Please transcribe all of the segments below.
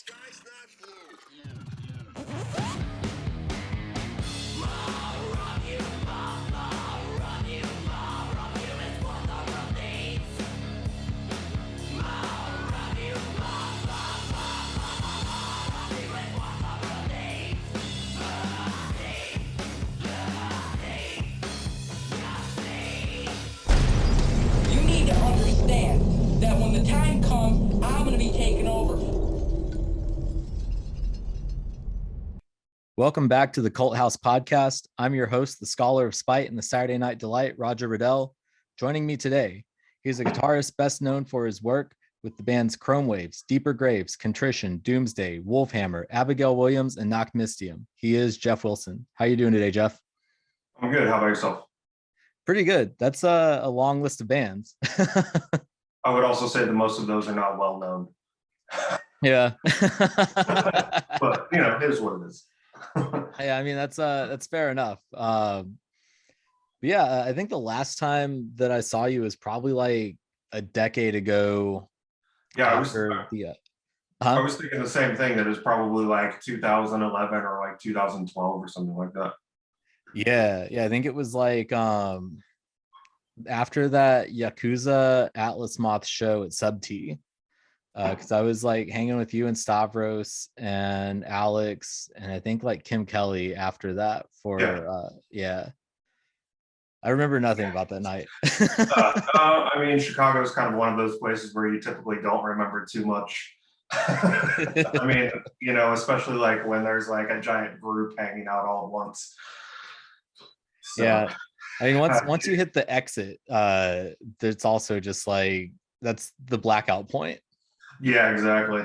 sky's not blue. You need to understand that when the time comes, I'm going to be taking over. Welcome back to the Cult House Podcast. I'm your host, the Scholar of Spite and the Saturday Night Delight, Roger Riddell. Joining me today, he's a guitarist best known for his work with the bands Chrome Waves, Deeper Graves, Contrition, Doomsday, Wolvhammer, Abigail Williams, and Nachtmystium. He is Jeff Wilson. How you doing today, Jeff? I'm good. How about yourself? Pretty good. That's a long list of bands. I would also say that most of those are not well known. Yeah. But, you know, it is what it is. Yeah, I mean, that's fair enough. But yeah, I think the last time that I saw you was probably like a decade ago. Yeah, I was thinking the same thing, that it was probably like 2011 or like 2012 or something like that. Yeah, I think it was like after that Yakuza Atlas Moth show at Sub T. Because I was like hanging with you and Stavros and Alex and I think like Kim Kelly after that yeah. I remember nothing about that night. I mean, Chicago is kind of one of those places where you typically don't remember too much. I mean, you know, especially like when there's like a giant group hanging out all at once. So, yeah, I mean, once you hit the exit, it's also just like that's the blackout point. Yeah, exactly.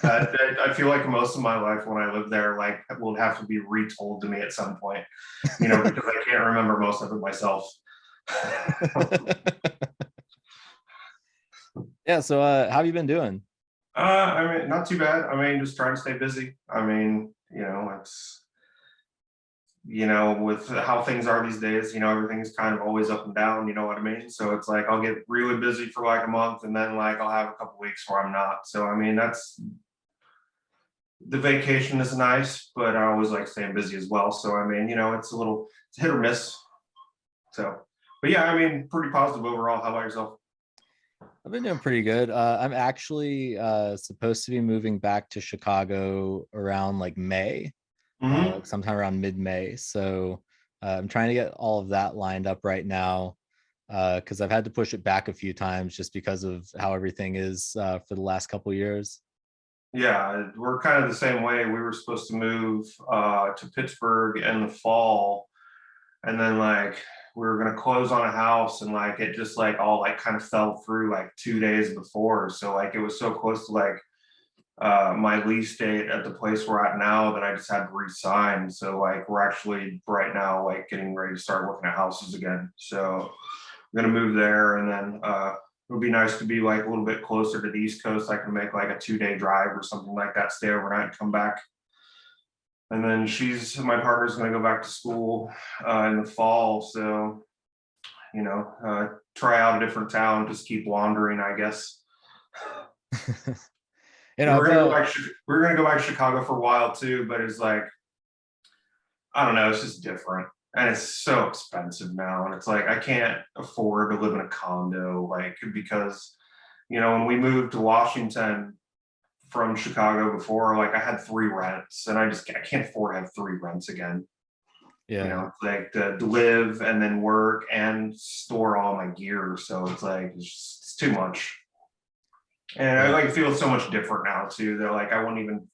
I feel like most of my life when I lived there, like, will have to be retold to me at some point, you know, because I can't remember most of it myself. Yeah. So, how have you been doing? I mean, not too bad. I mean, just trying to stay busy. I mean, you know, it's, you know, with how things are these days, you know, everything's kind of always up and down, you know what I mean? So it's like, I'll get really busy for like a month and then like, I'll have a couple weeks where I'm not. So, I mean, the vacation is nice, but I always like staying busy as well. So, I mean, you know, it's hit or miss. So, but yeah, I mean, pretty positive overall. How about yourself? I've been doing pretty good. I'm actually supposed to be moving back to Chicago around like May. Sometime around mid-May. So I'm trying to get all of that lined up right now because I've had to push it back a few times just because of how everything is for the last couple of years. Yeah, we're kind of the same way. We were supposed to move to Pittsburgh in the fall, and then like we were gonna close on a house, and like it just like all like kind of fell through like 2 days before. So like it was so close to like my lease date at the place we're at now that I just had to resign. So like we're actually right now like getting ready to start looking at houses again. So I'm gonna move there, and then it would be nice to be like a little bit closer to the East Coast. I can make like a 2-day drive or something like that, stay overnight and come back. And then my partner's gonna go back to school in the fall. So, you know, try out a different town, just keep wandering, I guess. You know, we're gonna go back to Chicago for a while too, but it's like, I don't know, it's just different, and it's so expensive now, and it's like I can't afford to live in a condo, like, because, you know, when we moved to Washington from Chicago before, like I had 3 rents, and I can't afford to have 3 rents again. Yeah, you know, like to live and then work and store all my gear, so it's like it's too much. And I like feel so much different now too, that like I wouldn't even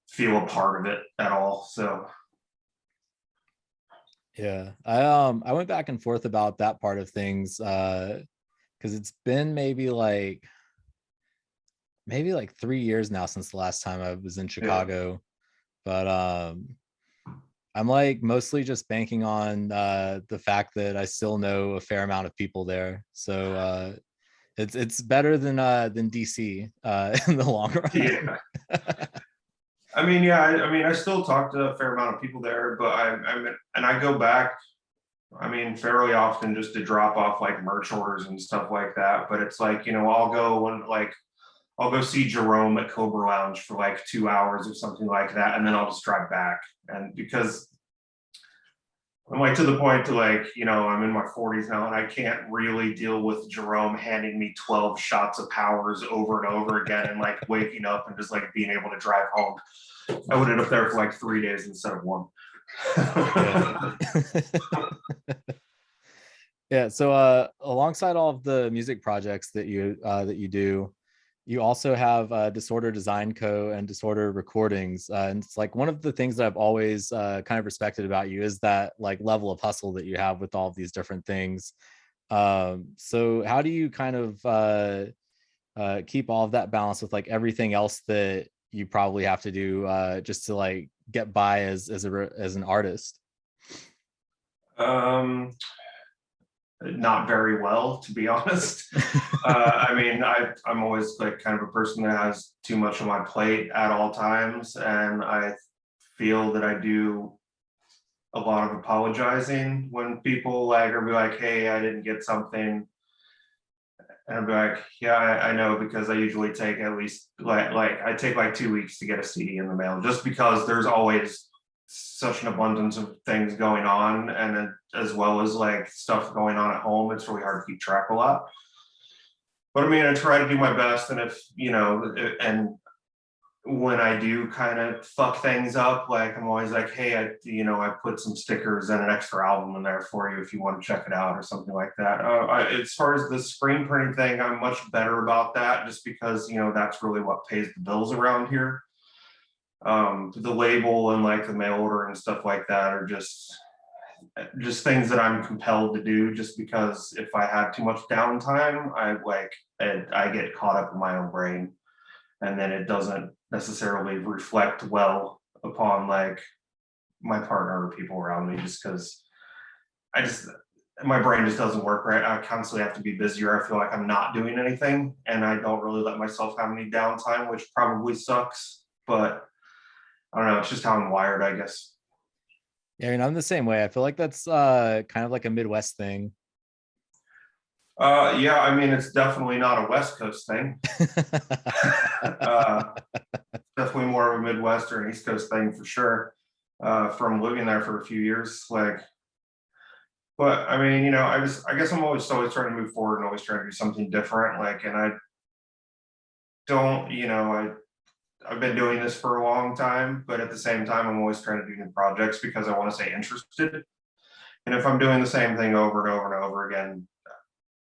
feel a part of it at all. So yeah, I went back and forth about that part of things because it's been maybe like 3 years now since the last time I was in Chicago. But I'm like mostly just banking on the fact that I still know a fair amount of people there. So it's better than DC in the long run. Yeah. I mean, yeah, I mean, I still talk to a fair amount of people there, but I go back, I mean, fairly often just to drop off like merch orders and stuff like that. But it's like, you know, I'll go when like I'll go see Jerome at Cobra Lounge for like 2 hours or something like that, and then I'll just drive back. And because I'm like to the point to like, you know, I'm in my 40s now and I can't really deal with Jerome handing me 12 shots of powers over and over again and like waking up and just like being able to drive home. I would end up there for like 3 days instead of 1. Yeah, so alongside all of the music projects that you do, you also have Disorder Design Co. and Disorder Recordings, and it's like one of the things that I've always kind of respected about you is that like level of hustle that you have with all of these different things. So how do you kind of keep all of that balance with like everything else that you probably have to do just to like get by as an artist? Not very well, to be honest. I mean, I'm always like kind of a person that has too much on my plate at all times, and I feel that I do a lot of apologizing when people like are be like, "Hey, I didn't get something," and I'd be like, "Yeah, I know," because I usually take at least like I take like 2 weeks to get a CD in the mail, just because there's always such an abundance of things going on, and then as well as like stuff going on at home, it's really hard to keep track a lot. But I mean, I try to do my best, and if you know, and when I do kind of fuck things up, like I'm always like, hey, I put some stickers and an extra album in there for you if you want to check it out or something like that. As far as the screen printing thing, I'm much better about that, just because that's really what pays the bills around here. The label and like the mail order and stuff like that are just things that I'm compelled to do, just because if I have too much downtime, I get caught up in my own brain, and then it doesn't necessarily reflect well upon like my partner or people around me, just because my brain just doesn't work right. I constantly have to be busy, or I feel like I'm not doing anything, and I don't really let myself have any downtime, which probably sucks, but I don't know, it's just how I'm wired, I guess. Yeah, I mean, I'm the same way. I feel like that's kind of like a Midwest thing. Yeah, I mean, it's definitely not a West Coast thing. Definitely more of a Midwest or an East Coast thing for sure. From living there for a few years, but I mean, I guess I'm always trying to move forward and always trying to do something different. And I don't, I've been doing this for a long time, but at the same time, I'm always trying to do new projects because I want to stay interested. And if I'm doing the same thing over and over and over again,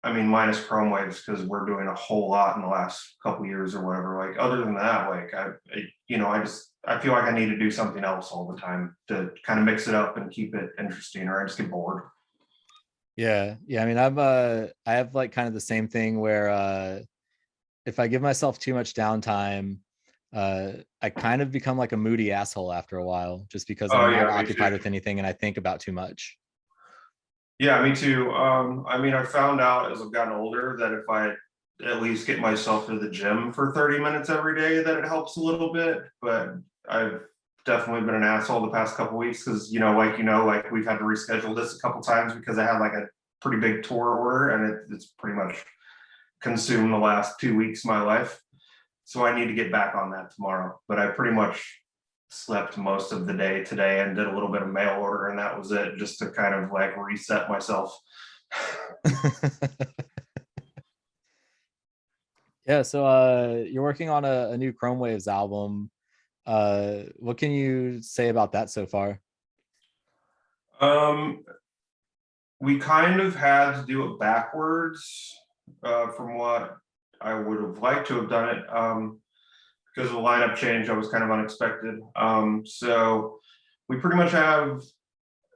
I mean, minus Chrome Waves, because we're doing a whole lot in the last couple years or whatever. Like, other than that, I feel like I need to do something else all the time to kind of mix it up and keep it interesting, or I just get bored. Yeah. I mean, I have like kind of the same thing where if I give myself too much downtime, I kind of become like a moody asshole after a while, just because I'm not occupied with anything and I think about too much. Yeah, me too. I mean, I found out as I've gotten older that if I at least get myself to the gym for 30 minutes every day, that it helps a little bit. But I've definitely been an asshole the past couple weeks because, like we've had to reschedule this a couple times because I had like a pretty big tour order, and it's pretty much consumed the last 2 weeks of my life. So I need to get back on that tomorrow. But I pretty much slept most of the day today and did a little bit of mail order, and that was it, just to kind of like reset myself. Yeah, so you're working on a new Chrome Waves album. What can you say about that so far? We kind of had to do it backwards from what I would have liked to have done it, because the lineup change that was kind of unexpected. So we pretty much have,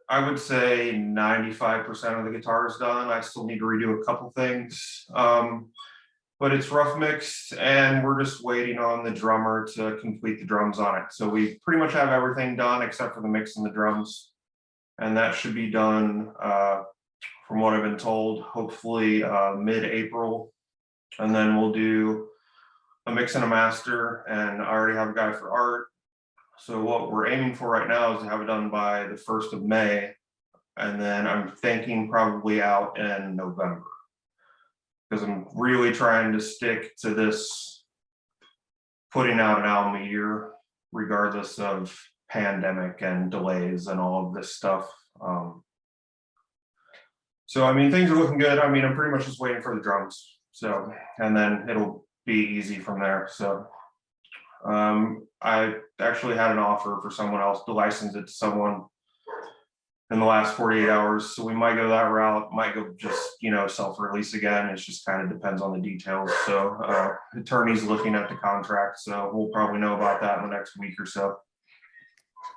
I would say, 95% of the guitars done. I still need to redo a couple things, but it's rough mixed, and we're just waiting on the drummer to complete the drums on it. So we pretty much have everything done except for the mix and the drums, and that should be done, from what I've been told, hopefully mid-April, and then we'll do a mix and a master, and I already have a guy for art. So what we're aiming for right now is to have it done by the 1st of May, and then I'm thinking probably out in November, because I'm really trying to stick to this putting out an album a year, regardless of pandemic and delays and all of this stuff. So I mean, things are looking good. I mean, I'm pretty much just waiting for the drums. So, and then it'll be easy from there. So I actually had an offer for someone else to license it to someone in the last 48 hours. So we might go that route, might go just, self-release again. It just kind of depends on the details. So attorney's looking at the contract. So we'll probably know about that in the next week or so.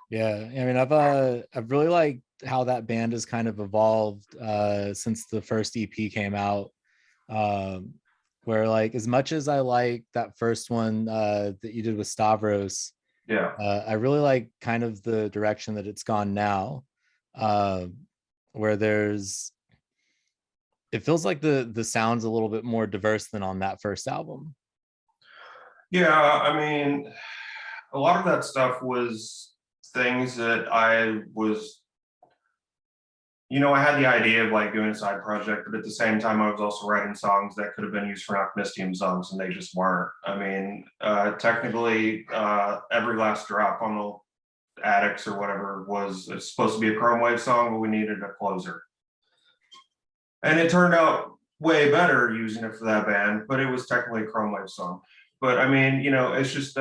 Yeah, I mean, I've really liked how that band has kind of evolved since the first EP came out. Where like, as much as I like that first one that you did with Stavros, I really like kind of the direction that it's gone now, where it feels like the sound's a little bit more diverse than on that first album. Yeah, I mean, a lot of that stuff was things that I was, I had the idea of like doing a side project, but at the same time, I was also writing songs that could have been used for Nachtmystium songs, and they just weren't. I mean, technically, Every Last Drop on the Addicts or whatever it's supposed to be a Chrome Wave song, but we needed a closer. And it turned out way better using it for that band, but it was technically a Chrome Wave song. But I mean, it's just,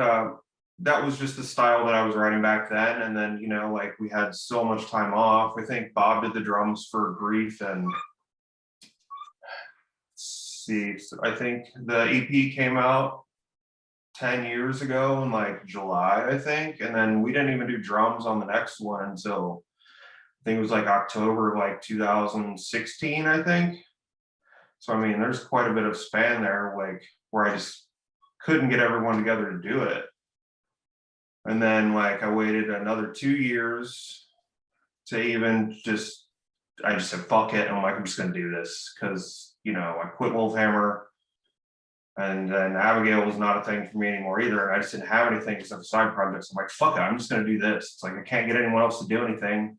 that was just the style that I was writing back then. And then, like we had so much time off. I think Bob did the drums for Grief, and I think the EP came out 10 years ago in like July, I think. And then we didn't even do drums on the next one until I think it was like October, like 2016, I think. So, I mean, there's quite a bit of span there, like where I just couldn't get everyone together to do it. And then like I waited another 2 years to even I just said, fuck it. I'm like, I'm just going to do this because, I quit Wolvhammer, and then Abigail was not a thing for me anymore either. And I just didn't have anything except for side projects. I'm like, fuck it. I'm just going to do this. It's like, I can't get anyone else to do anything.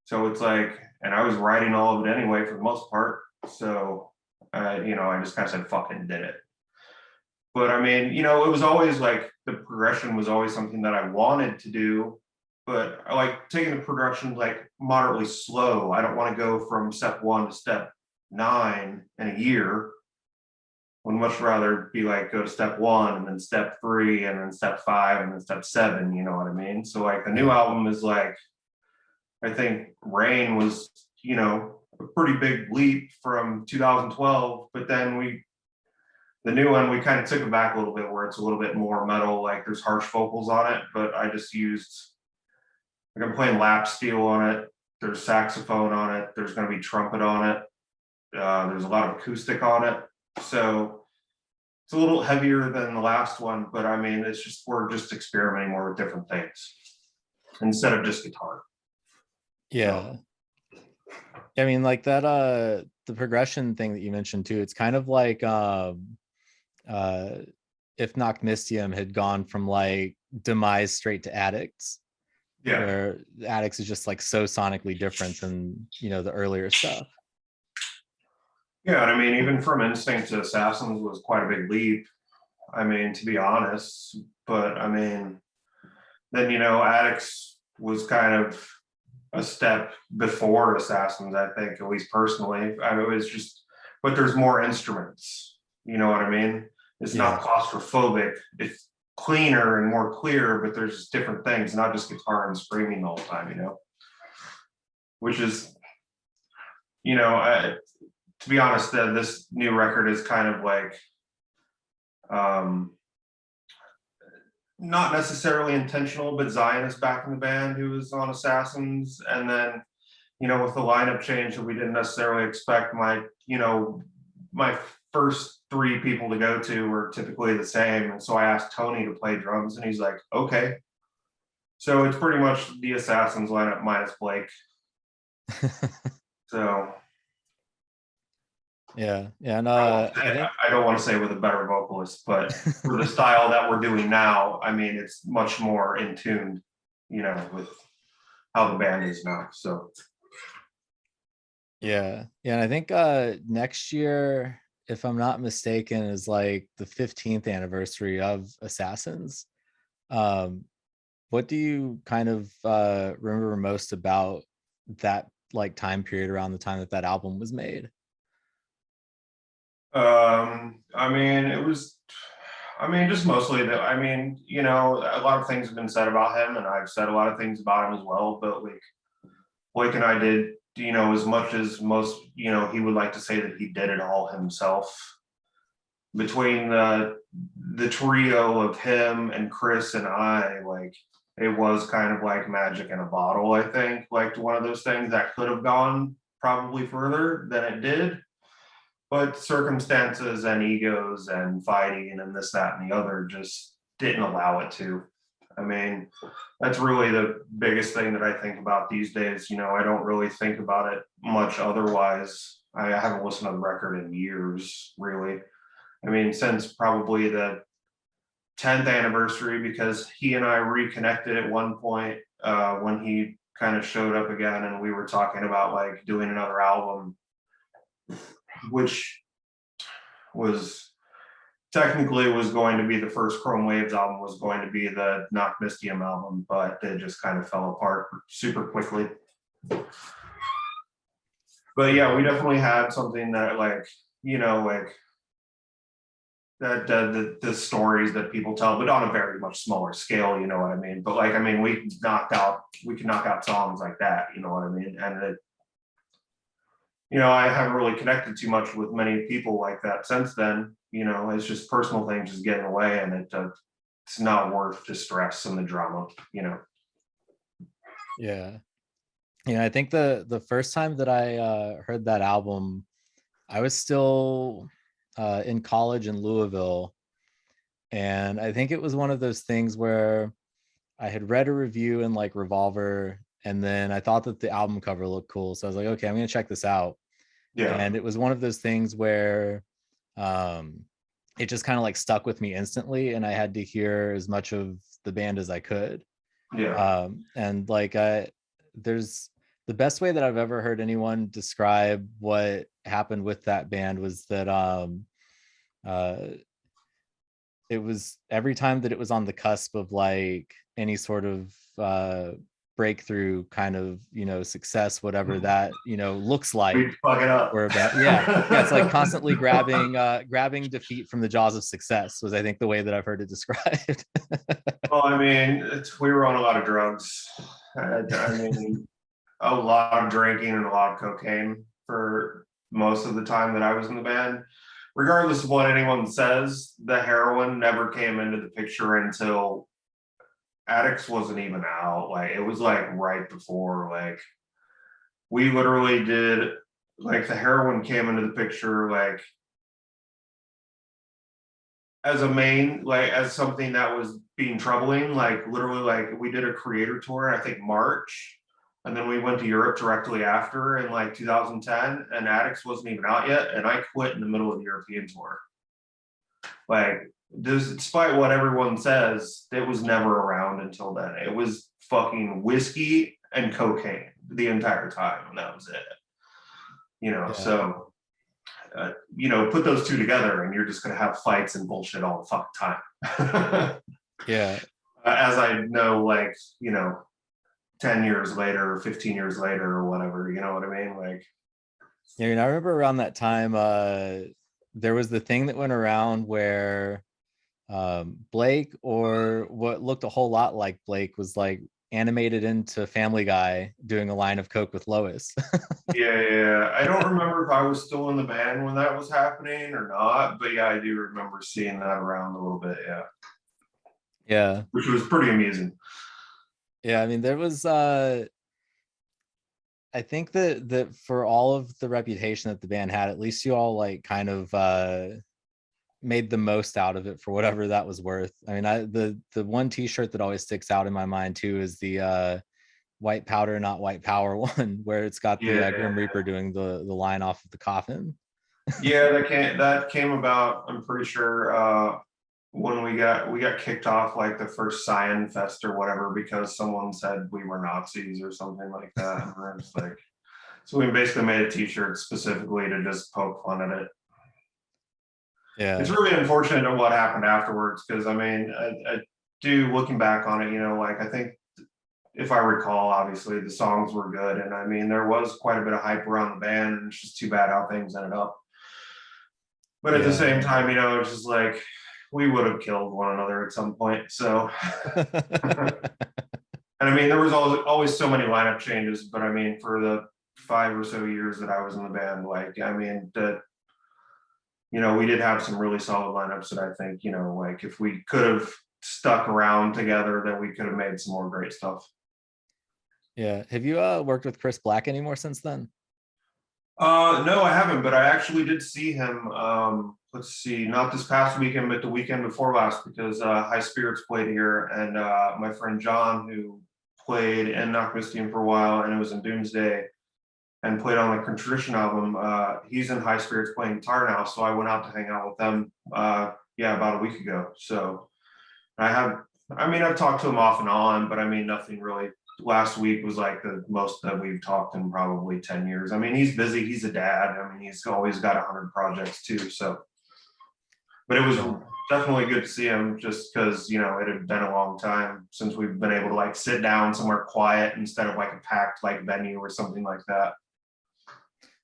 So it's like, and I was writing all of it anyway for the most part. So, I just kind of said, fuck it, and did it. But I mean, it was always like the progression was always something that I wanted to do, but I like taking the progression like moderately slow. I don't want to go from step 1 to step 9 in a year. Would much rather be like go to step 1 and then step 3 and then step 5 and then step 7. You know what I mean? So like the new album is like, I think Rain was, a pretty big leap from 2012, but then the new one, we kind of took it back a little bit where it's a little bit more metal, like there's harsh vocals on it, but I just used, like I'm playing lap steel on it. There's saxophone on it. There's going to be trumpet on it. There's a lot of acoustic on it. So it's a little heavier than the last one, but I mean, we're just experimenting more with different things instead of just guitar. Yeah. So. I mean, like that, the progression thing that you mentioned too, it's kind of like, if Nachtmystium had gone from like Demise straight to Addicts, where Addicts is just like so sonically different than the earlier stuff. Yeah, and I mean, even from Instinct to Assassins was quite a big leap. I mean, to be honest, but I mean, then Addicts was kind of a step before Assassins, I think, at least personally. I mean, it was just, but there's more instruments. You know what I mean? It's not claustrophobic. It's cleaner and more clear, but there's just different things, not just guitar and screaming the whole time, which is, to be honest, this new record is kind of like, not necessarily intentional, but Zion is back in the band, who was on Assassins. And then, with the lineup change that we didn't necessarily expect, my first 3 people to go to were typically the same. And so I asked Tony to play drums, and he's like, okay. So it's pretty much the Assassins lineup minus Blake. So. Yeah. And I don't want to say with a better vocalist, but for the style that we're doing now, I mean, it's much more in tune, with how the band is now. So. Yeah. And I think next year if I'm not mistaken, is like the 15th anniversary of Assassins. What do you kind of remember most about that like time period around the time that that album was made? I mean, just mostly that. I mean, a lot of things have been said about him, and I've said a lot of things about him as well. But like Blake and I did, as much as most, he would like to say that he did it all himself. Between the trio of him and Chris and I, like it was kind of like magic in a bottle. I think like one of those things that could have gone probably further than it did. But circumstances and egos and fighting and this, that, and the other just didn't allow it to. I mean, that's really the biggest thing that I think about these days. I don't really think about it much otherwise. I haven't listened to the record in years, really. I mean, since probably the 10th anniversary, because he and I reconnected at one point when he kind of showed up again, and we were talking about like doing another album, which was technically was going to be the first Chrome Waves album, was going to be the Nachtmystium album, but it just kind of fell apart super quickly. But yeah, we definitely had something that like, like that the stories that people tell, but on a very much smaller scale, you know what I mean? But like, I mean, we could knock out songs like that, you know what I mean? And it, I haven't really connected too much with many people like that since then. It's just personal things just get in the way, and it's not worth the stress and the drama. Yeah. I think the first time that I heard that album, I was still in college in Louisville, and I think it was one of those things where I had read a review in like Revolver, and then I thought that the album cover looked cool, so I was like, okay, I'm gonna check this out. Yeah. And it was one of those things where it just kind of like stuck with me instantly, and I had to hear as much of the band as I could. Yeah. And like there's the best way that I've ever heard anyone describe what happened with that band was that it was every time that it was on the cusp of like any sort of breakthrough kind of success, whatever that looks like, fuck it up. or about yeah it's like constantly grabbing defeat from the jaws of success was, I think, the way that I've heard it described. Well, I mean, we were on a lot of drugs. I mean, a lot of drinking and a lot of cocaine for most of the time that I was in the band. Regardless of what anyone says, the heroin never came into the picture until Addicts wasn't even out. Like it was like right before, like we literally did, like the heroin came into the picture like as a main, like as something that was being troubling, like literally like we did a creator tour, I think March, and then we went to Europe directly after in like 2010, and Addicts wasn't even out yet, and I quit in the middle of the European tour. Like, despite what everyone says, it was never around until then. It was fucking whiskey and cocaine the entire time, and that was it. Yeah. So, put those two together, and you're just gonna have fights and bullshit all the fucking time. Yeah. As I know, like 10 years later, or 15 years later, or whatever, you know what I mean? Like, I remember around that time, there was the thing that went around where Blake, or what looked a whole lot like Blake, was like animated into Family Guy doing a line of coke with Lois. yeah. I don't remember if I was still in the band when that was happening or not, but yeah, I do remember seeing that around a little bit. Yeah, which was pretty amusing. Yeah, I mean, there was I think that for all of the reputation that the band had, at least you all like kind of made the most out of it for whatever that was worth. I mean, the one t-shirt that always sticks out in my mind too is the white powder not white power one, where it's got the Grim Reaper doing the line off of the coffin. Yeah, that came about, I'm pretty sure, when we got kicked off like the first Cyan Fest or whatever, because someone said we were Nazis or something like that. And we're just like, so we basically made a t-shirt specifically to just poke fun at it. It's really unfortunate of what happened afterwards, because I mean, I do, looking back on it, you know, like I think if I recall, obviously the songs were good, and I mean there was quite a bit of hype around the band, and it's just too bad how things ended up. But at the same time, you know, it's just like we would have killed one another at some point. So, and I mean, there was always so many lineup changes, but I mean, for the 5 or so years that I was in the band, like, I mean, that, you know, we did have some really solid lineups that I think, you know, like if we could have stuck around together, then we could have made some more great stuff. Yeah. Have you worked with Chris Black anymore since then? No, I haven't, but I actually did see him. Let's see, not this past weekend, but the weekend before last, because High Spirits played here, and my friend John, who played in Nachtmystium for a while, and it was in Doomsday, and played on the Contrition album. He's in High Spirits playing guitar now, so I went out to hang out with them. Yeah, about a week ago. So I've talked to him off and on, but I mean, nothing really. Last week was like the most that we've talked in probably 10 years. I mean, he's busy. He's a dad. I mean, he's always got 100 projects too. So, but it was definitely good to see him, just because, you know, it had been a long time since we've been able to like sit down somewhere quiet instead of like a packed like venue or something like that.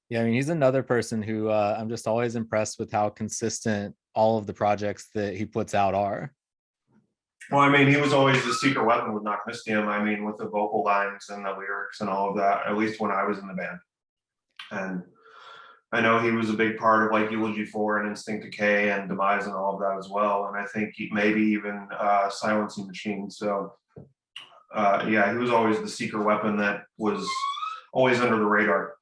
Yeah, I mean, he's another person who I'm just always impressed with how consistent all of the projects that he puts out are. Well, I mean, he was always the secret weapon with Nachtmystium. I mean, with the vocal lines and the lyrics and all of that, at least when I was in the band. And I know he was a big part of like Eulogy 4 and Instinct Decay and Demise and all of that as well. And I think maybe even Silencing Machine. So yeah, he was always the secret weapon that was always under the radar.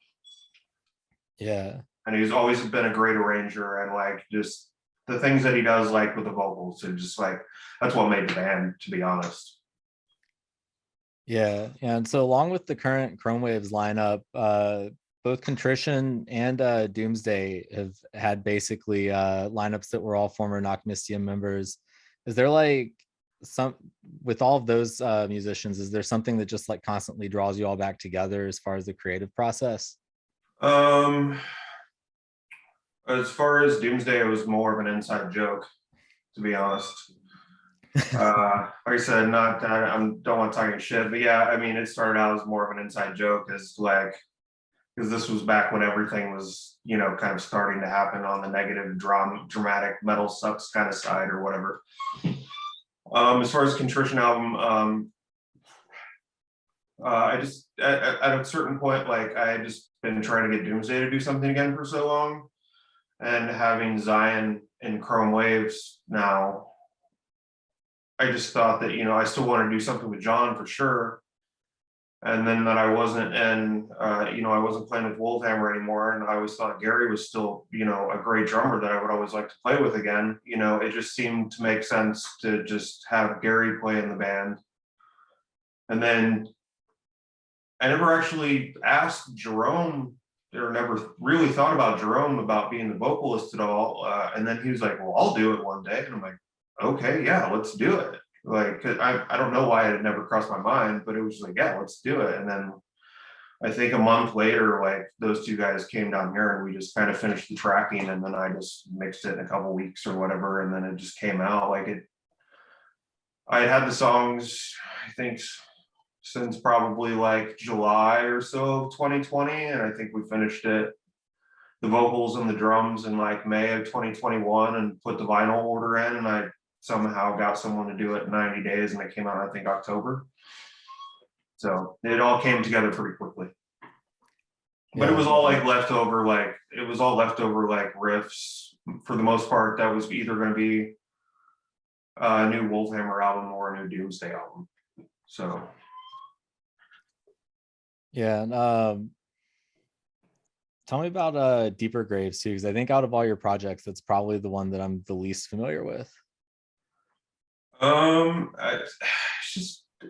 Yeah. And he's always been a great arranger, and like just the things that he does, like with the vocals, are just like, that's what made the band, to be honest. Yeah. And so along with the current Chrome Waves lineup, both Contrition and Doomsday have had basically lineups that were all former Nachtmystium members. Is there like some, with all of those musicians, is there something that just like constantly draws you all back together as far as the creative process? As far as Doomsday, it was more of an inside joke, to be honest. Like I said, not that I don't want to talk shit, but yeah, I mean, it started out as more of an inside joke, as like, because this was back when everything was, you know, kind of starting to happen on the negative dramatic metal sucks kind of side or whatever. As far as Contrition album, I just at a certain point, like I had just been trying to get Doomsday to do something again for so long, and having Zion in Chrome Waves now, I just thought that, you know, I still want to do something with John for sure. And then that I wasn't in, you know, I wasn't playing with Wolvhammer anymore. And I always thought Gary was still, you know, a great drummer that I would always like to play with again. You know, it just seemed to make sense to just have Gary play in the band. And then I never actually asked Jerome, or never really thought about Jerome about being the vocalist at all. And then he was like, well, I'll do it one day. And I'm like, okay, yeah, let's do it. Like, I don't know why it had never crossed my mind, but it was like, yeah, let's do it. And then I think a month later, like those two guys came down here and we just kind of finished the tracking, and then I just mixed it in a couple weeks or whatever. And then it just came out like it. I had the songs, I think, since probably like July or so of 2020. And I think we finished it, the vocals and the drums, in like May of 2021, and put the vinyl order in. And I somehow got someone to do it in 90 days, and it came out, I think, October. So it all came together pretty quickly. But it was all like leftover, like it was all leftover like riffs for the most part. That was either going to be a new Wolvhammer album or a new Doomsday album. So yeah. And tell me about Deeper Graves too, because I think out of all your projects, that's probably the one that I'm the least familiar with.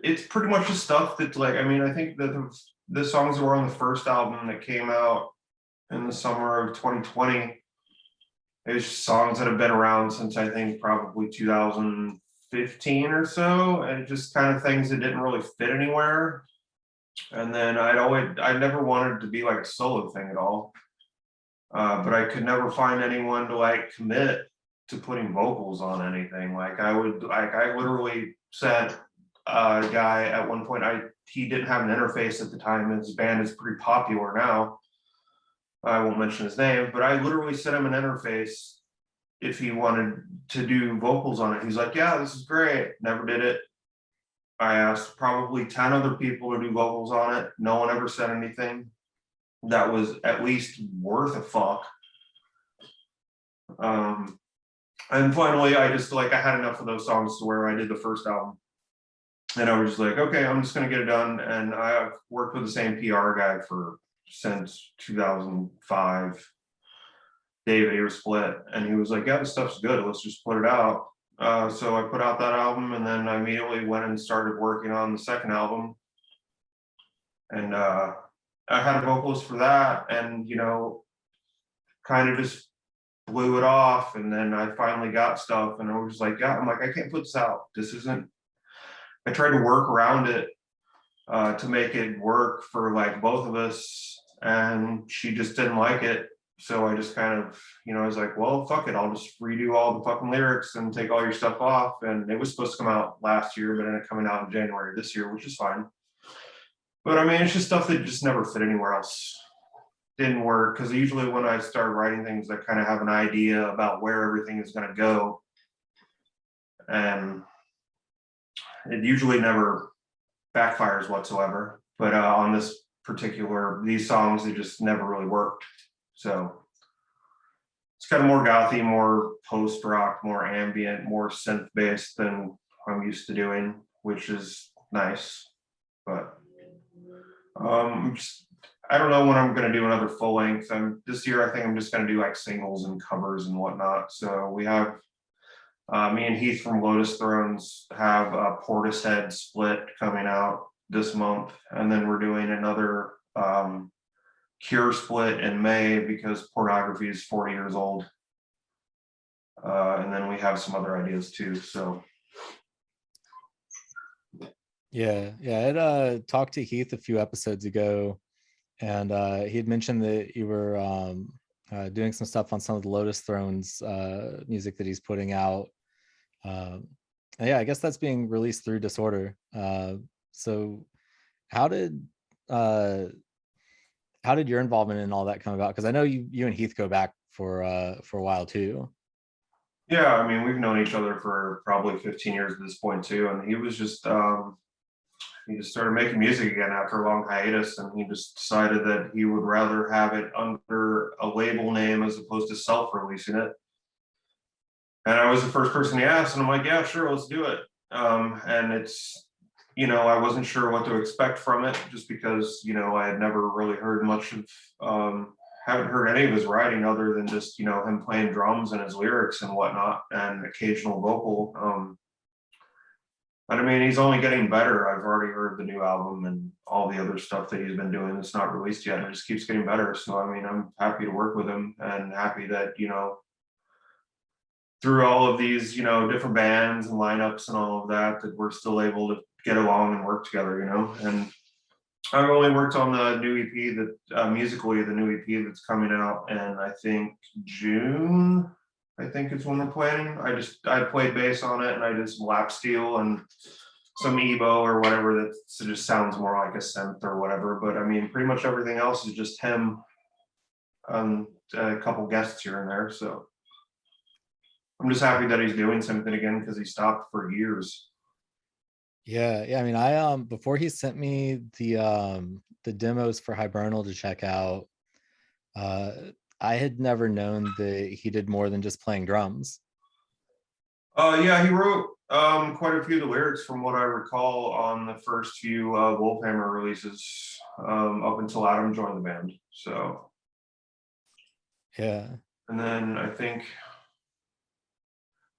It's pretty much just stuff that, like, I mean, I think that the songs that were on the first album that came out in the summer of 2020, it's songs that have been around since I think probably 2015 or so, and just kind of things that didn't really fit anywhere. And then I never wanted it to be like a solo thing at all, but I could never find anyone to like commit to putting vocals on anything. Like I literally said a guy at one point, he didn't have an interface at the time. His band is pretty popular now. I won't mention his name, but I literally sent him an interface if he wanted to do vocals on it. He's like, yeah, this is great. Never did it. I asked probably 10 other people to do vocals on it. No one ever said anything that was at least worth a fuck. And finally, I had enough of those songs to where I did the first album. And I was just like, okay, I'm just going to get it done. And I've worked with the same PR guy since 2005. David, he was split. And he was like, yeah, this stuff's good. Let's just put it out. So I put out that album, and then I immediately went and started working on the second album. And I had a vocalist for that, and, kind of just blew it off. And then I finally got stuff, and I was like, yeah, I can't put this out. I tried to work around it to make it work for like both of us, and she just didn't like it. So I just kind of, I was like, well, fuck it. I'll just redo all the fucking lyrics and take all your stuff off. And it was supposed to come out last year, but ended up coming out in January this year, which is fine. But I mean, it's just stuff that just never fit anywhere else. Didn't work, because usually when I start writing things, I kind of have an idea about where everything is going to go. And it usually never backfires whatsoever. But on these songs, it just never really worked. So it's kind of more gothy, more post-rock, more ambient, more synth-based than I'm used to doing, which is nice. But I don't know when I'm going to do another full length. This year, I think I'm just going to do like singles and covers and whatnot. So we have me and Heath from Lotus Thrones have a Portishead split coming out this month, and then we're doing another Cure split in May because Pornography is 40 years old. And then we have some other ideas too. So yeah, I talked to Heath a few episodes ago, and he had mentioned that you were doing some stuff on some of the Lotus Thrones music that he's putting out. Yeah, I guess that's being released through Disorder. So how did your involvement in all that come about? Because I know you and Heath go back for a while too. Yeah, I mean, we've known each other for probably 15 years at this point too, and he was just he just started making music again after a long hiatus, and he just decided that he would rather have it under a label name as opposed to self-releasing it. And I was the first person he asked, and I'm like, yeah, sure, let's do it. And it's, I wasn't sure what to expect from it, just because, I had never really heard much of, haven't heard any of his writing other than just, him playing drums and his lyrics and whatnot, and occasional vocal. But I mean, he's only getting better. I've already heard the new album and all the other stuff that he's been doing that's not released yet. It just keeps getting better. So, I mean, I'm happy to work with him, and happy that, through all of these, different bands and lineups and all of that, that we're still able to get along and work together, And I've only worked on the new EP that musically, the new EP that's coming out, and I think June, I think is when we're planning. I played bass on it, and I did some lap steel and some Evo or whatever that just sounds more like a synth or whatever. But I mean, pretty much everything else is just him and a couple guests here and there. So I'm just happy that he's doing something again, because he stopped for years. Yeah. I mean, I before he sent me the demos for Hibernal to check out, I had never known that he did more than just playing drums. Yeah, he wrote quite a few of the lyrics from what I recall on the first few Wolvhammer releases, up until Adam joined the band. So yeah. And then I think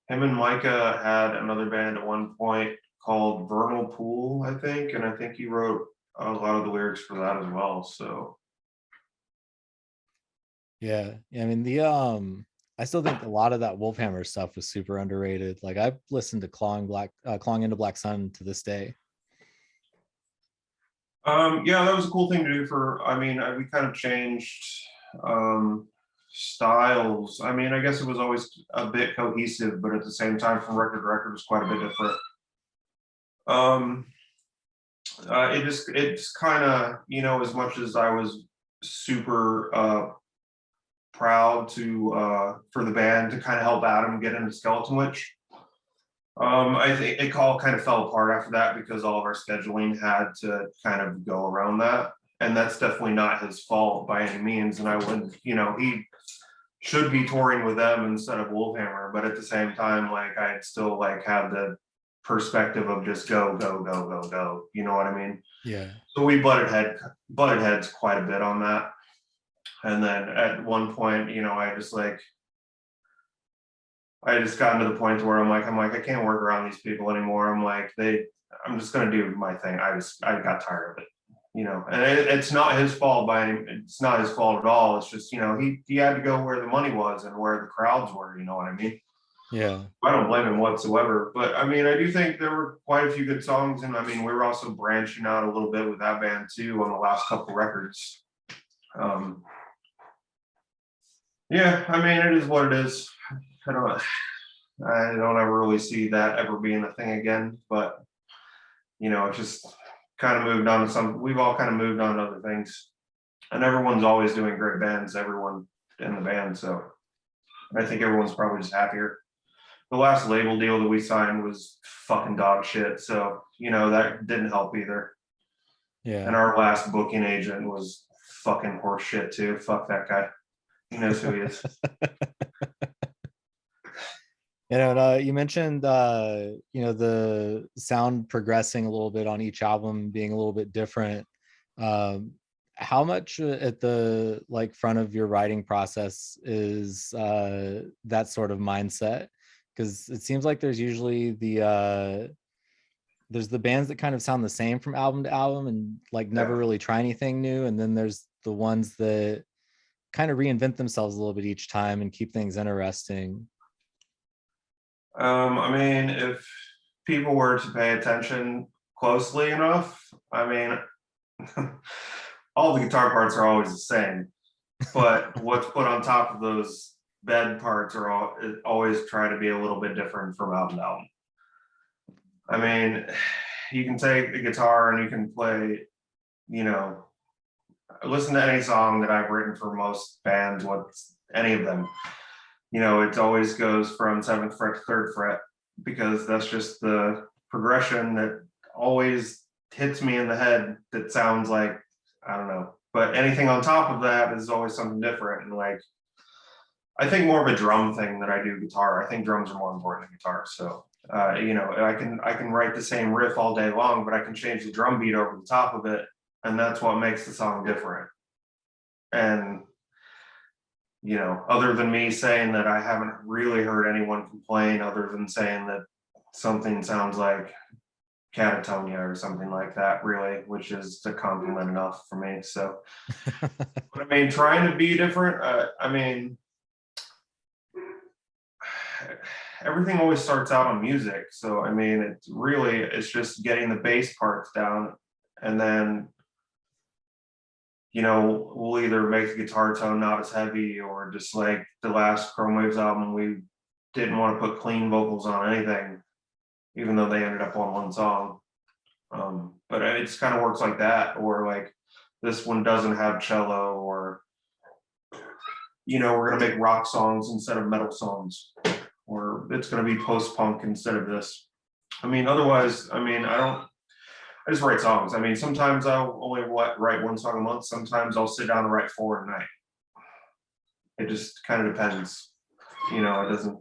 him and Micah had another band at one point called Vernal Pool, I think, and I think he wrote a lot of the lyrics for that as well. So yeah, I mean, I still think a lot of that Wolvhammer stuff was super underrated. Like, I've listened to Clawing into Black Sun to this day. Yeah, that was a cool thing to do we kind of changed styles, I mean, I guess it was always a bit cohesive, but at the same time, from record to record, it was quite a bit different. It's kind of, you know, as much as I was super proud to for the band to kind of help Adam get into Skeleton Witch. I think it all kind of fell apart after that because all of our scheduling had to kind of go around that. And that's definitely not his fault by any means. And I would, you know, he should be touring with them instead of Wolvhammer. But at the same time, like I'd still like have the perspective of just go, go, go, go, go. You know what I mean? Yeah. So we butted heads quite a bit on that. And then at one point, you know, I just gotten to the point where I'm like, I can't work around these people anymore. I'm just gonna do my thing. I got tired of it, you know. And it's not his fault it's not his fault at all. It's just, you know, he had to go where the money was and where the crowds were, you know what I mean? Yeah. I don't blame him whatsoever. But I mean, I do think there were quite a few good songs, and I mean, we were also branching out a little bit with that band too on the last couple records. Yeah, I mean, it is what it is. I don't ever really see that ever being a thing again, but you know, it's just kind of moved on to we've all kind of moved on to other things, and everyone's always doing great bands, everyone in the band. So I think everyone's probably just happier. The last label deal that we signed was fucking dog shit. So, you know, that didn't help either. Yeah. And our last booking agent was fucking horse shit too. Fuck that guy. He knows who he is. You know, you mentioned, you know, the sound progressing a little bit on each album being a little bit different. How much at the like front of your writing process is that sort of mindset? Because it seems like there's usually there's the bands that kind of sound the same from album to album and like never really try anything new. And then there's the ones that kind of reinvent themselves a little bit each time and keep things interesting. I mean, if people were to pay attention closely enough, I mean, all the guitar parts are always the same, but what's put on top of those bed parts are always try to be a little bit different from album to album. I mean, you can take a guitar and you can play, you know, listen to any song that I've written for most bands, what's any of them. You know, it always goes from 7th fret to 3rd fret because that's just the progression that always hits me in the head that sounds like, I don't know. But anything on top of that is always something different. And like, I think more of a drum thing than I do guitar. I think drums are more important than guitar. So, you know, I can write the same riff all day long, but I can change the drum beat over the top of it. And that's what makes the song different. And, you know, other than me saying that I haven't really heard anyone complain other than saying that something sounds like Catatonia or something like that, really, which is a compliment enough for me. So, but I mean, trying to be different, I mean, everything always starts out on music. So, I mean, it's just getting the bass parts down, and then, you know, we'll either make the guitar tone not as heavy, or just like the last Chrome Waves album, we didn't want to put clean vocals on anything, even though they ended up on one song. But it just kind of works like that. Or like this one doesn't have cello, or, you know, we're going to make rock songs instead of metal songs, or it's going to be post-punk instead of this. I mean, otherwise, I mean, I just write songs. I mean, sometimes I'll only write one song a month. Sometimes I'll sit down and write 4 a night. It just kind of depends. You know, it doesn't,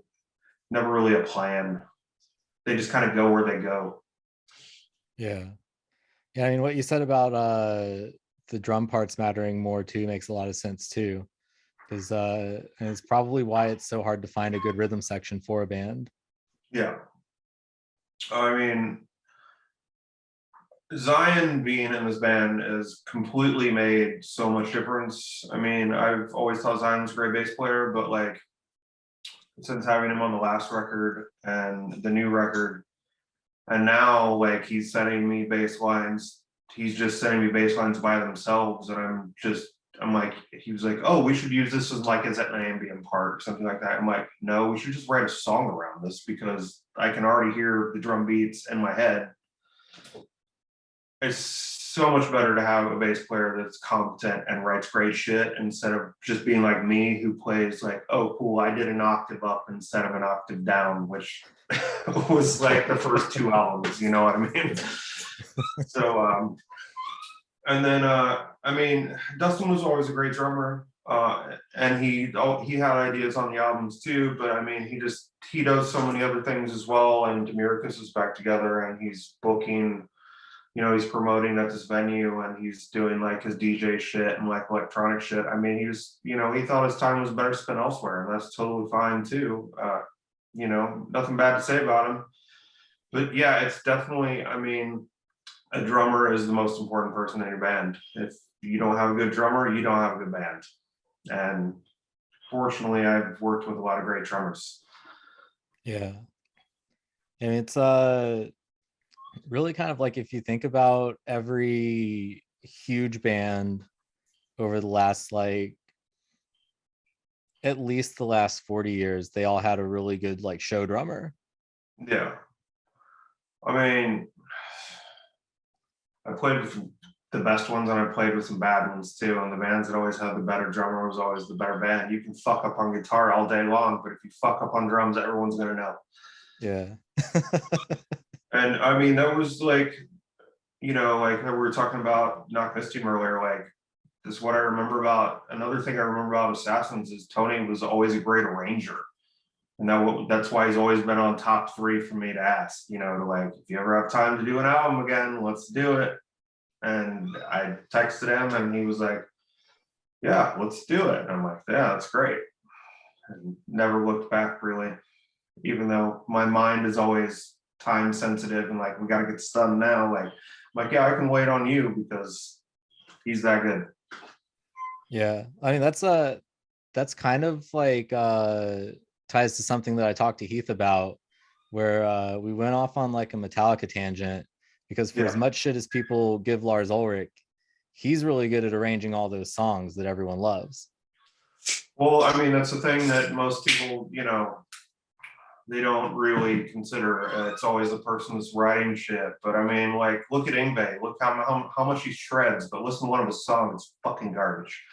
never really a plan. They just kind of go where they go. Yeah. Yeah, I mean, what you said about the drum parts mattering more too makes a lot of sense too. Because and it's probably why it's so hard to find a good rhythm section for a band. Yeah. I mean, Zion being in this band has completely made so much difference. I mean, I've always thought Zion was a great bass player, but like since having him on the last record and the new record, and now like he's sending me bass lines, he's just sending me bass lines by themselves, and I'm just he was like, oh, we should use this as like as an ambient part or something like that. I'm like, no, we should just write a song around this because I can already hear the drum beats in my head. It's so much better to have a bass player that's competent and writes great shit instead of just being like me who plays like, oh, cool, I did an octave up instead of an octave down, which was like the first 2 albums, you know what I mean? So, and then, I mean, Dustin was always a great drummer, and he had ideas on the albums too. But I mean, he does so many other things as well. And Demiricus is back together, and he's booking, you know, he's promoting at this venue, and he's doing like his DJ shit and like electronic shit. I mean, you know, he thought his time was better spent elsewhere, and that's totally fine too. You know, nothing bad to say about him. But yeah, it's definitely, I mean, a drummer is the most important person in your band. If you don't have a good drummer, you don't have a good band. And fortunately, I've worked with a lot of great drummers. Yeah. And it's really kind of like if you think about every huge band over the last like at least the last 40 years, they all had a really good like show drummer. Yeah. I mean, I played with the best ones and I played with some bad ones too. And the bands that always had the better drummer was always the better band. You can fuck up on guitar all day long, but if you fuck up on drums, everyone's gonna know. Yeah. And I mean, that was like, you know, like we were talking about Nachtmystium earlier, like this is what I remember about. Another thing I remember about Assassins is Tony was always a great arranger. And that's why he's always been on top 3 for me to ask, you know, to like, if you ever have time to do an album again, let's do it. And I texted him and he was like, yeah, let's do it. And I'm like, yeah, that's great. And never looked back really, even though my mind is always time sensitive and like, we got to get this done now. Like, yeah, I can wait on you because he's that good. Yeah. I mean, that's kind of like ties to something that I talked to Heath about, where we went off on like a Metallica tangent, because for as much shit as people give Lars Ulrich, he's really good at arranging all those songs that everyone loves. Well, I mean, that's the thing that most people, you know, they don't really consider. It's always the person that's writing shit. But I mean, like, look at Yngwie. Look how much he shreds. But listen to one of his songs, it's fucking garbage.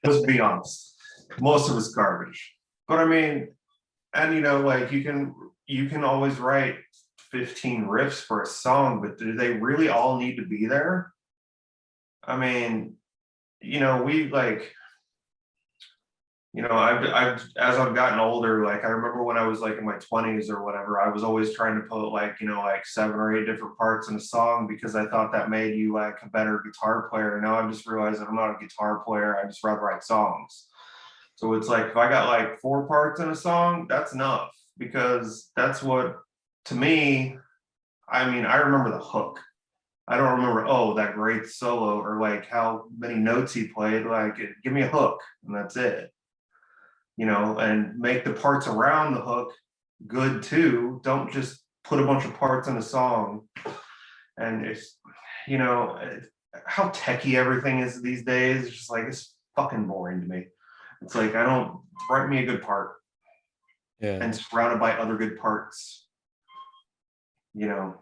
Let's be honest. Most of it's garbage. But I mean, and you know, like you can always write 15 riffs for a song, but do they really all need to be there? I mean, you know, we like, you know, I've as I've gotten older, like I remember when I was like in my 20s or whatever, I was always trying to put like, you know, like 7 or 8 different parts in a song because I thought that made you like a better guitar player. Now I've just realized that I'm not a guitar player. I just rather write songs. So it's like, if I got like 4 parts in a song, that's enough, because that's what, to me, I mean, I remember the hook. I don't remember, oh, that great solo or like how many notes he played. Like, give me a hook and that's it. You know, and make the parts around the hook good too. Don't just put a bunch of parts in a song. And it's, you know, how techie everything is these days. It's just like, it's fucking boring to me. It's like, write me a good part. Yeah. And surrounded by other good parts, you know.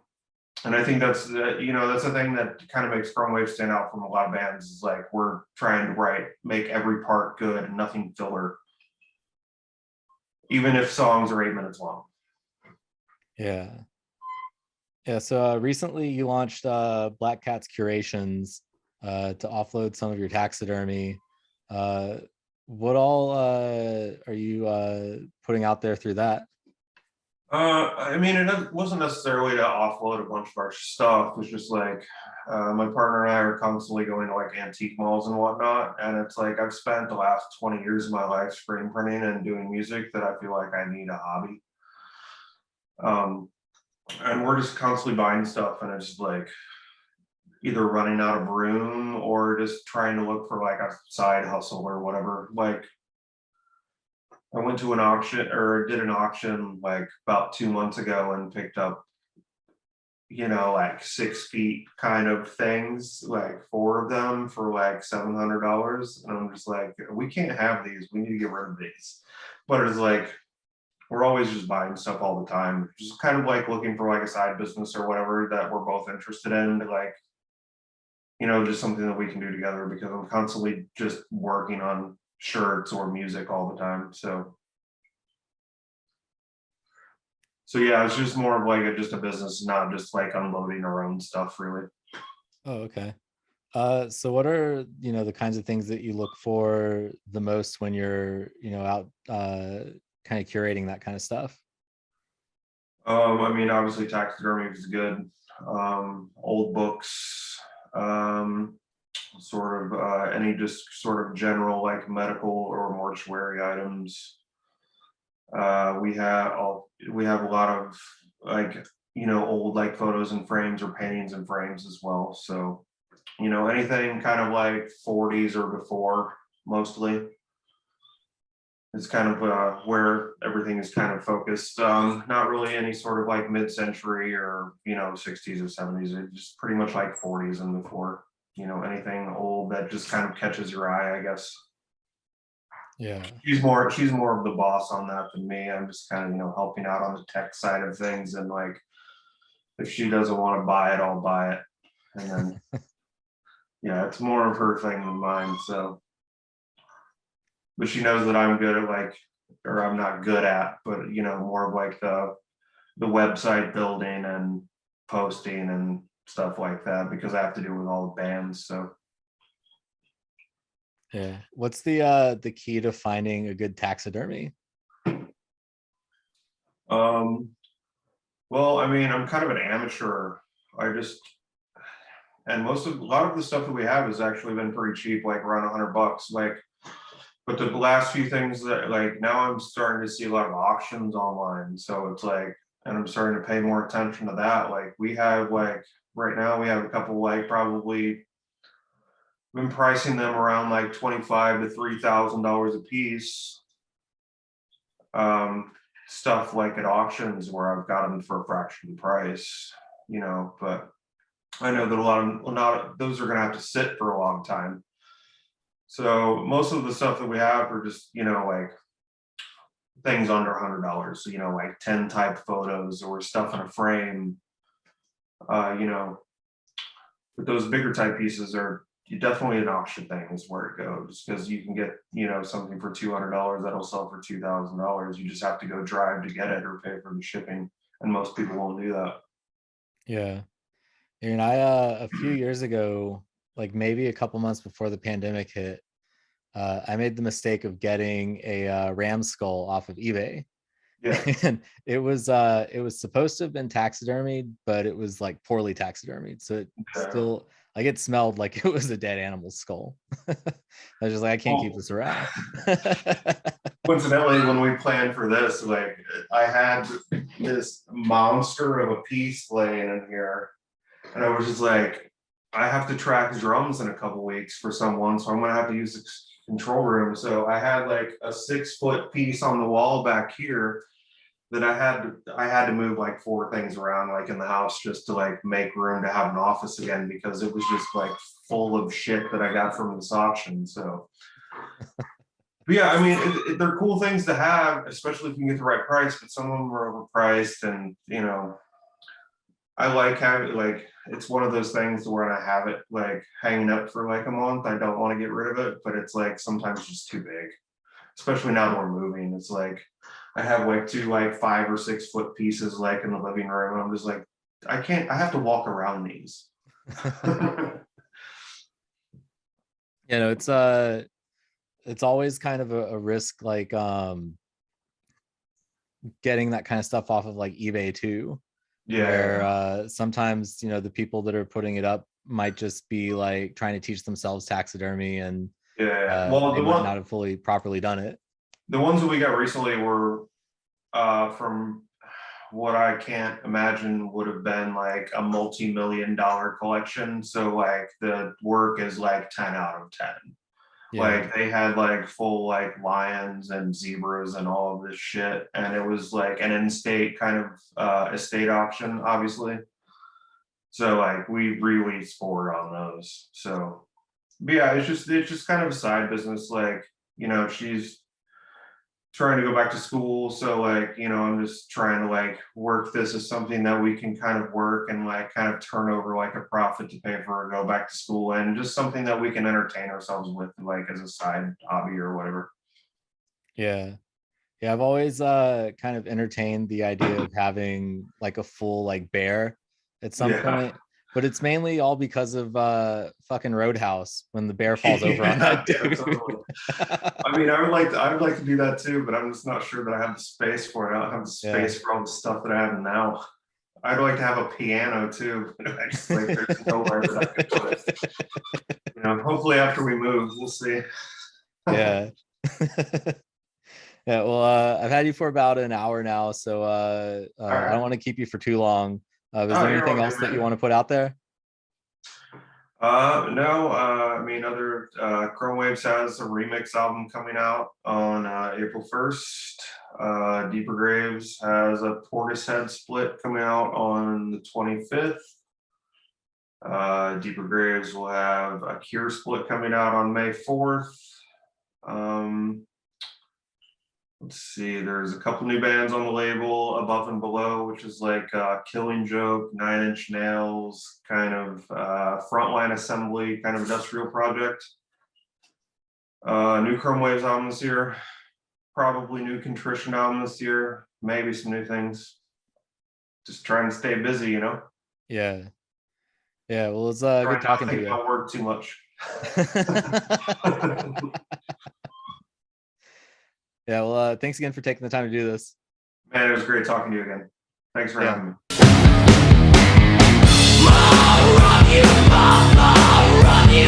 And I think that's, you know, that's the thing that kind of makes Chrome Wave stand out from a lot of bands, is like, we're trying to make every part good and nothing filler, even if songs are 8 minutes long. Yeah. Yeah. So recently you launched Black Cat's Curations to offload some of your taxidermy. What all are you putting out there through that? I mean, it wasn't necessarily to offload a bunch of our stuff. It was just like, my partner and I are constantly going to like antique malls and whatnot. And it's like, I've spent the last 20 years of my life screen printing and doing music that I feel like I need a hobby. And we're just constantly buying stuff, and it's like either running out of room or just trying to look for like a side hustle or whatever. Like, I went to an auction, or did an auction like about 2 months ago, and picked up, like 6 feet kind of things, like 4 of them for like $700. And I'm just like, we can't have these. We need to get rid of these. But it's like, we're always just buying stuff all the time. Just kind of like looking for like a side business or whatever that we're both interested in, like, just something that we can do together, because I'm constantly just working on shirts or music all the time. So yeah, it's just more of like just a business, not just like unloading our own stuff, really. Oh, okay. So what are, the kinds of things that you look for the most when you're, out kind of curating that kind of stuff? I mean, obviously taxidermy is good. Old books, sort of any just sort of general like medical or mortuary items. We have a lot of like, old like photos and frames or paintings and frames as well. So, anything kind of like 40s or before, mostly. It's kind of where everything is kind of focused. Not really any sort of like mid-century or 60s or 70s. It's just pretty much like 40s and before. Anything old that just kind of catches your eye, I guess. Yeah. She's more of the boss on that than me. I'm just kind of helping out on the tech side of things, and like if she doesn't want to buy it, I'll buy it. And then yeah, it's more of her thing than mine. So, but she knows that I'm good at like, or I'm not good at, but more of like the website building and posting and stuff like that, because I have to do with all the bands. So Yeah. What's the key to finding a good taxidermy? Well, I mean, I'm kind of an amateur. And a lot of the stuff that we have has actually been pretty cheap, like around $100. Like, but the last few things that like now I'm starting to see a lot of auctions online. So it's like, and I'm starting to pay more attention to that. Like we have like right now we have a couple like probably been pricing them around like $2,500 to $3,000 a piece. Stuff like at auctions where I've got them for a fraction of the price, but I know that not those are going to have to sit for a long time. So most of the stuff that we have are just, like things under $100, like 10 type photos or stuff in a frame, but those bigger type pieces are definitely an auction thing is where it goes, because you can get, something for $200 that'll sell for $2,000. You just have to go drive to get it or pay for the shipping. And most people won't do that. Yeah. And I, a few years ago, like maybe a couple months before the pandemic hit, I made the mistake of getting a ram skull off of eBay. Yeah. And it was supposed to have been taxidermied, but it was like poorly taxidermied. So it still like it smelled like it was a dead animal skull. I was just like, I can't keep this around. Coincidentally, when we planned for this, like I had this monster of a piece laying in here, and I was just like, I have to track drums in a couple weeks for someone, so I'm gonna have to use the control room. So I had like a 6-foot piece on the wall back here that I had to move like 4 things around like in the house just to like make room to have an office again, because it was just like full of shit that I got from this auction. So but yeah, I mean, they're cool things to have, especially if you can get the right price, but some of them are overpriced. And I like having like, it's one of those things where I have it like hanging up for like a month. I don't want to get rid of it, but it's like sometimes just too big, especially now that we're moving. It's like I have like 2 like 5 or 6 foot pieces like in the living room, and I'm just like, I have to walk around these. It's always kind of a risk, like getting that kind of stuff off of like eBay too. Yeah. Where sometimes the people that are putting it up might just be like trying to teach themselves taxidermy, and Well, they might not have fully properly done it. The ones that we got recently were from what I can't imagine would have been like a multi-million-dollar collection. So like the work is like 10 out of 10. Yeah. Like they had like full like lions and zebras and all of this shit, and it was like an in-state kind of estate auction, obviously. So like we release forward on those. So but yeah, it's just kind of a side business. Like, you know, she's trying to go back to school. So like, you know, I'm just trying to like work this as something that we can kind of work and like kind of turn over like a profit to pay for her to go back to school, and just something that we can entertain ourselves with, like as a side hobby or whatever. Yeah. Yeah, I've always kind of entertained the idea of having like a full like bear at some point, but it's mainly all because of fucking Roadhouse when the bear falls over on that dude. Totally. I mean, I would like to do that too, but I'm just not sure that I have the space for it. I don't have the space for all the stuff that I have now. I'd like to have a piano too, but I just like there's nowhere that I could put it. You know, hopefully after we move, we'll see. Yeah. Yeah, well, I've had you for about an hour now, so right. I don't want to keep you for too long. Is there anything else that you want to put out there? No, I mean, other Chrome Waves has a remix album coming out on April 1st. Deeper Graves has a Portishead split coming out on the 25th. Deeper Graves will have a Cure split coming out on May 4th. Let's see, there's a couple new bands on the label, Above and Below, which is like Killing Joke, 9 Inch Nails, kind of Frontline Assembly, kind of industrial project. New Chrome Waves album this year, probably new Contrition album this year, maybe some new things. Just trying to stay busy, you know? Yeah. Yeah, well, it's good talking to you. Don't work too much. Yeah, well, thanks again for taking the time to do this. Man, it was great talking to you again. Thanks for having me. Run you,